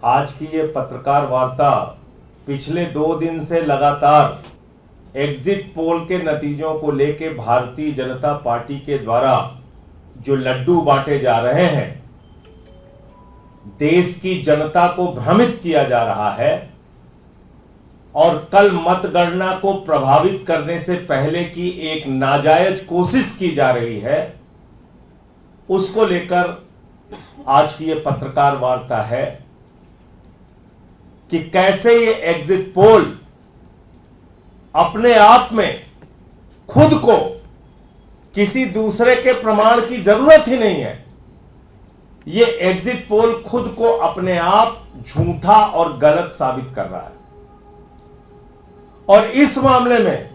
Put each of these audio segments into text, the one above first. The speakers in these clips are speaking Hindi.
आज की ये पत्रकार वार्ता पिछले 2 दिन से लगातार एग्जिट पोल के नतीजों को लेकर भारतीय जनता पार्टी के द्वारा जो लड्डू बांटे जा रहे हैं, देश की जनता को भ्रमित किया जा रहा है और कल मतगणना को प्रभावित करने से पहले की एक नाजायज कोशिश की जा रही है, उसको लेकर आज की ये पत्रकार वार्ता है कि कैसे ये एग्जिट पोल अपने आप में खुद को किसी दूसरे के प्रमाण की जरूरत ही नहीं है। ये एग्जिट पोल खुद को अपने आप झूठा और गलत साबित कर रहा है और इस मामले में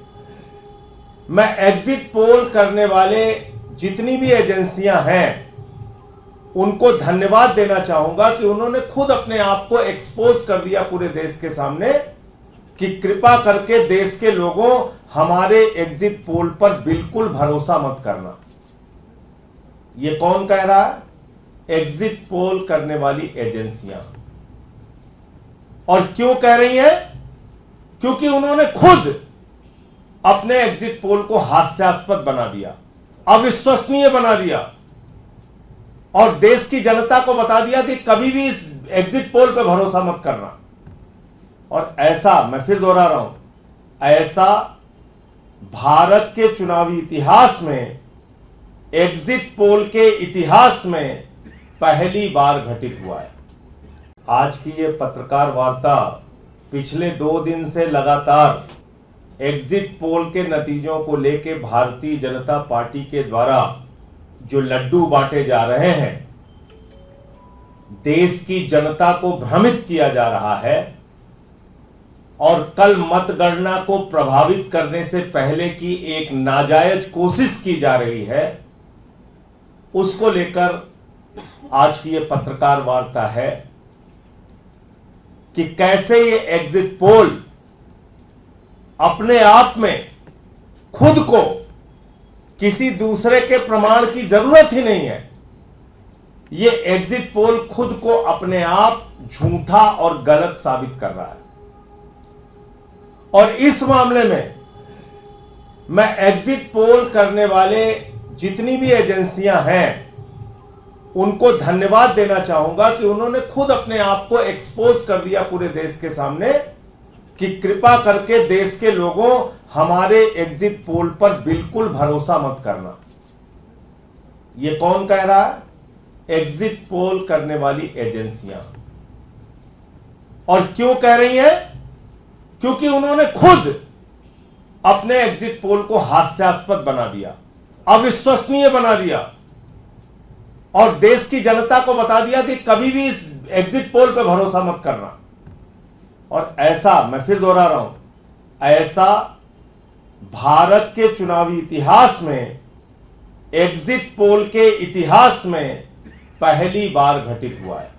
मैं एग्जिट पोल करने वाले जितनी भी एजेंसियां हैं उनको धन्यवाद देना चाहूंगा कि उन्होंने खुद अपने आप को एक्सपोज कर दिया पूरे देश के सामने कि कृपा करके देश के लोगों हमारे एग्जिट पोल पर बिल्कुल भरोसा मत करना। ये कौन कह रहा है? एग्जिट पोल करने वाली एजेंसियां। और क्यों कह रही हैं? क्योंकि उन्होंने खुद अपने एग्जिट पोल को हास्यास्पद बना दिया, अविश्वसनीय बना दिया और देश की जनता को बता दिया कि कभी भी इस एग्जिट पोल पर भरोसा मत करना। और ऐसा, मैं फिर दोहरा रहा हूं, ऐसा भारत के चुनावी इतिहास में, एग्जिट पोल के इतिहास में पहली बार घटित हुआ है। आज की ये पत्रकार वार्ता पिछले 2 दिन से लगातार एग्जिट पोल के नतीजों को लेकर भारतीय जनता पार्टी के द्वारा जो लड्डू बांटे जा रहे हैं, देश की जनता को भ्रमित किया जा रहा है और कल मतगणना को प्रभावित करने से पहले की एक नाजायज कोशिश की जा रही है, उसको लेकर आज की ये पत्रकार वार्ता है कि कैसे ये एग्जिट पोल अपने आप में खुद को किसी दूसरे के प्रमाण की जरूरत ही नहीं है। ये एग्जिट पोल खुद को अपने आप झूठा और गलत साबित कर रहा है और इस मामले में मैं एग्जिट पोल करने वाले जितनी भी एजेंसियां हैं उनको धन्यवाद देना चाहूंगा कि उन्होंने खुद अपने आप को एक्सपोज कर दिया पूरे देश के सामने कि कृपा करके देश के लोगों हमारे एग्जिट पोल पर बिल्कुल भरोसा मत करना। ये कौन कह रहा है? एग्जिट पोल करने वाली एजेंसियां। और क्यों कह रही हैं? क्योंकि उन्होंने खुद अपने एग्जिट पोल को हास्यास्पद बना दिया, अविश्वसनीय बना दिया और देश की जनता को बता दिया कि कभी भी इस एग्जिट पोल पर भरोसा मत करना। और ऐसा, मैं फिर दोहरा रहा हूं, ऐसा भारत के चुनावी इतिहास में, एग्जिट पोल के इतिहास में पहली बार घटित हुआ है।